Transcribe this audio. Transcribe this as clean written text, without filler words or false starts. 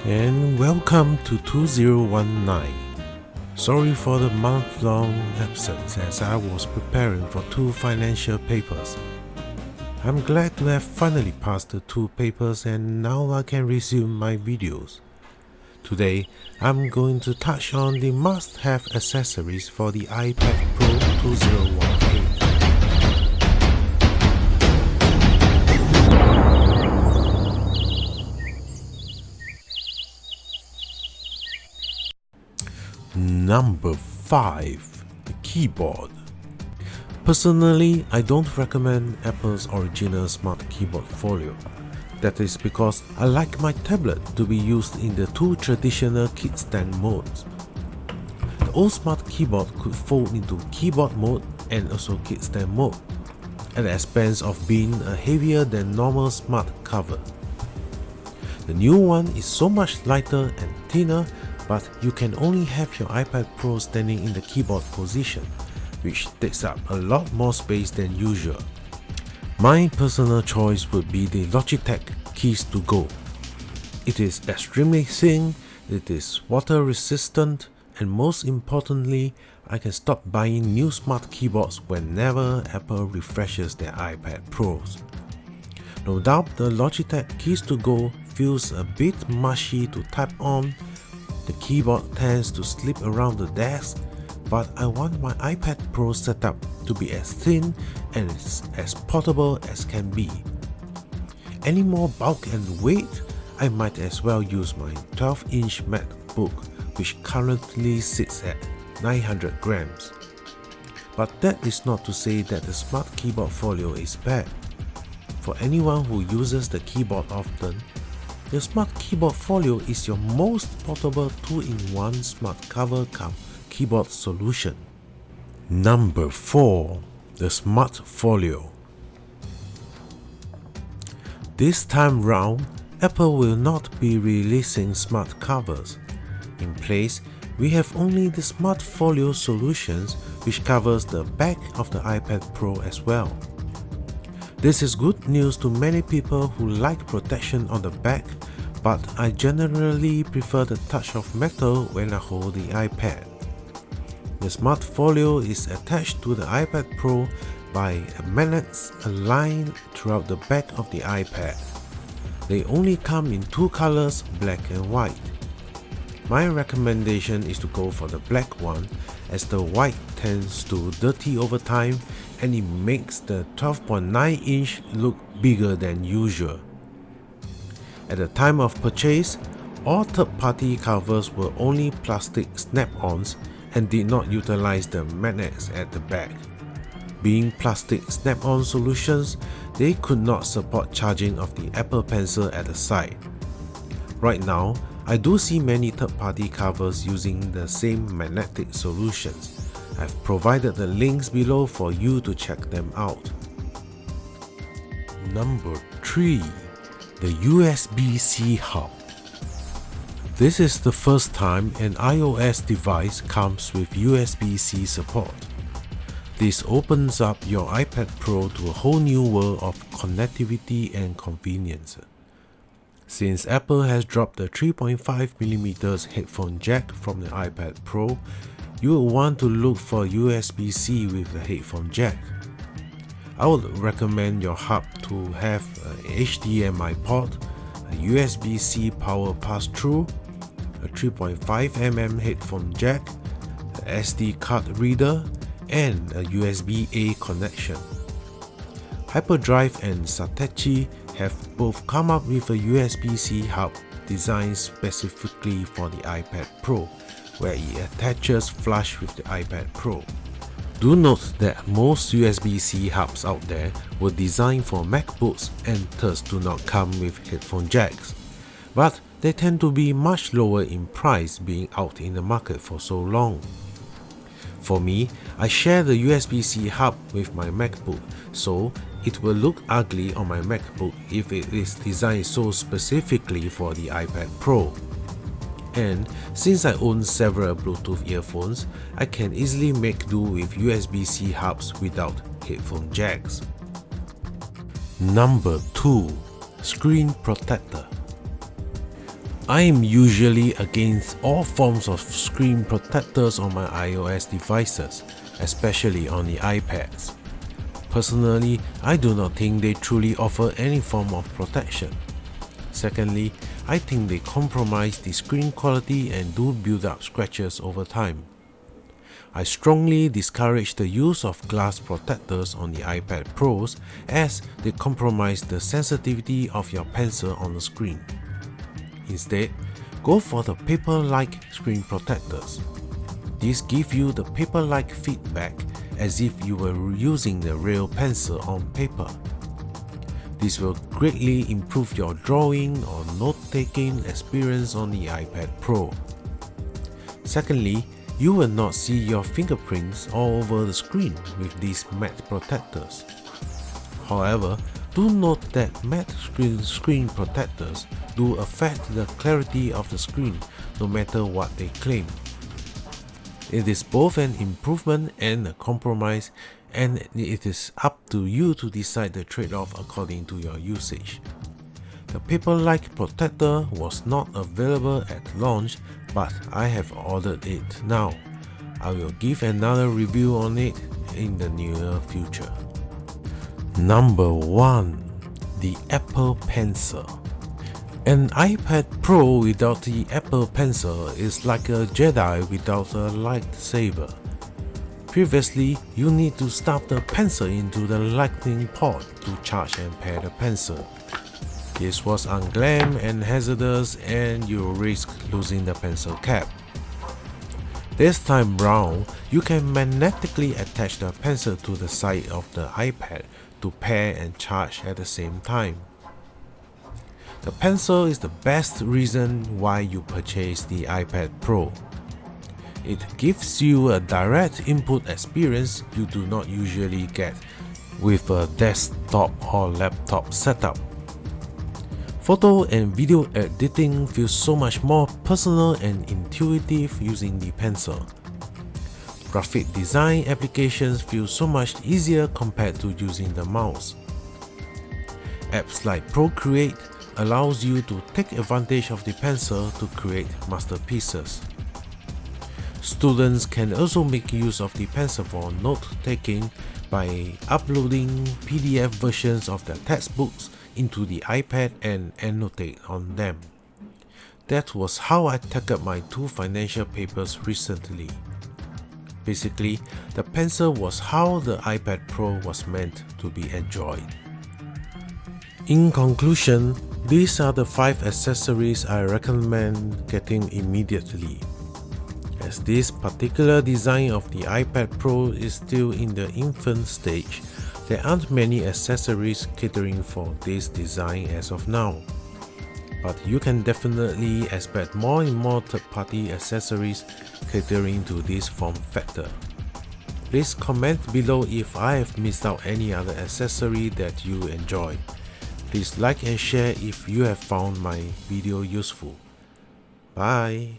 And welcome to 2019. Sorry for the month-long absence as I was preparing for 2 financial papers. I'm glad to have finally passed the 2 papers and now I can resume my videos. Today, I'm going to touch on the must-have accessories for the iPad Pro 2018. Number 5. The keyboard. Personally, I don't recommend Apple's original Smart Keyboard Folio. That is because I like my tablet to be used in the 2 traditional kickstand modes. The old Smart Keyboard could fold into keyboard mode and also kickstand mode, at the expense of being a heavier than normal Smart cover. The new one is so much lighter and thinner, but you can only have your iPad Pro standing in the keyboard position, which takes up a lot more space than usual. My personal choice would be the Logitech Keys to Go. It is extremely thin, it is water resistant, and most importantly, I can stop buying new smart keyboards whenever Apple refreshes their iPad Pros. No doubt the Logitech Keys to Go feels a bit mushy to type on. The keyboard tends to slip around the desk, but I want my iPad Pro setup to be as thin and as portable as can be. Any more bulk and weight, I might as well use my 12-inch MacBook, which currently sits at 900 grams. But that is not to say that the Smart Keyboard Folio is bad. For anyone who uses the keyboard often, the Smart Keyboard Folio is your most portable 2-in-1 smart cover cum keyboard solution. Number 4. The Smart Folio. This time round, Apple will not be releasing smart covers. In place, we have only the Smart Folio solutions, which covers the back of the iPad Pro as well. This is good news to many people who like protection on the back, but I generally prefer the touch of metal when I hold the iPad. The Smart Folio is attached to the iPad Pro by magnets aligned throughout the back of the iPad. They only come in 2 colors, black and white. My recommendation is to go for the black one, as the white tends to dirty over time and it makes the 12.9-inch look bigger than usual. At the time of purchase, all third-party covers were only plastic snap-ons and did not utilize the magnets at the back. Being plastic snap-on solutions, they could not support charging of the Apple Pencil at the side. Right now, I do see many third-party covers using the same magnetic solutions. I've provided the links below for you to check them out. Number 3. The USB C Hub. This is the first time an iOS device comes with USB-C support. This opens up your iPad Pro to a whole new world of connectivity and convenience. Since Apple has dropped the 3.5mm headphone jack from the iPad Pro, you will want to look for USB-C with the headphone jack. I would recommend your hub to have a HDMI port, a USB-C power pass-through, a 3.5mm headphone jack, a SD card reader, and a USB-A connection. Hyperdrive and Satechi have both come up with a USB-C hub designed specifically for the iPad Pro, where it attaches flush with the iPad Pro. Do note that most USB-C hubs out there were designed for MacBooks and thus do not come with headphone jacks, but they tend to be much lower in price being out in the market for so long. For me, I share the USB-C hub with my MacBook, so it will look ugly on my MacBook if it is designed so specifically for the iPad Pro. And since I own several Bluetooth earphones, I can easily make do with USB-C hubs without headphone jacks. Number 2. Screen Protector. I am usually against all forms of screen protectors on my iOS devices, especially on the iPads. Personally, I do not think they truly offer any form of protection. Secondly, I think they compromise the screen quality and do build up scratches over time. I strongly discourage the use of glass protectors on the iPad Pros as they compromise the sensitivity of your pencil on the screen. Instead, go for the Paperlike screen protectors. These give you the paper-like feedback as if you were using the real pencil on paper. This will greatly improve your drawing or note-taking experience on the iPad Pro. Secondly, you will not see your fingerprints all over the screen with these matte protectors. However, do note that matte screen protectors do affect the clarity of the screen no matter what they claim. It is both an improvement and a compromise, and it is up to you to decide the trade-off according to your usage. The Paperlike protector was not available at launch, but I have ordered it now. I will give another review on it in the near future. Number 1. The Apple Pencil. An iPad Pro without the Apple Pencil is like a Jedi without a lightsaber. Previously, you need to stuff the pencil into the lightning port to charge and pair the pencil. This was unglam and hazardous, and you risk losing the pencil cap. This time round, you can magnetically attach the pencil to the side of the iPad to pair and charge at the same time. The pencil is the best reason why you purchase the iPad Pro. It gives you a direct input experience you do not usually get with a desktop or laptop setup. Photo and video editing feels so much more personal and intuitive using the pencil. Graphic design applications feel so much easier compared to using the mouse. Apps like Procreate allows you to take advantage of the pencil to create masterpieces. Students can also make use of the pencil for note-taking by uploading PDF versions of their textbooks into the iPad and annotate on them. That was how I tackled my 2 financial papers recently. Basically, the pencil was how the iPad Pro was meant to be enjoyed. In conclusion, these are the 5 accessories I recommend getting immediately. As this particular design of the iPad Pro is still in the infant stage, there aren't many accessories catering for this design as of now. But you can definitely expect more and more third-party accessories catering to this form factor. Please comment below if I have missed out any other accessory that you enjoy. Please like and share if you have found my video useful. Bye!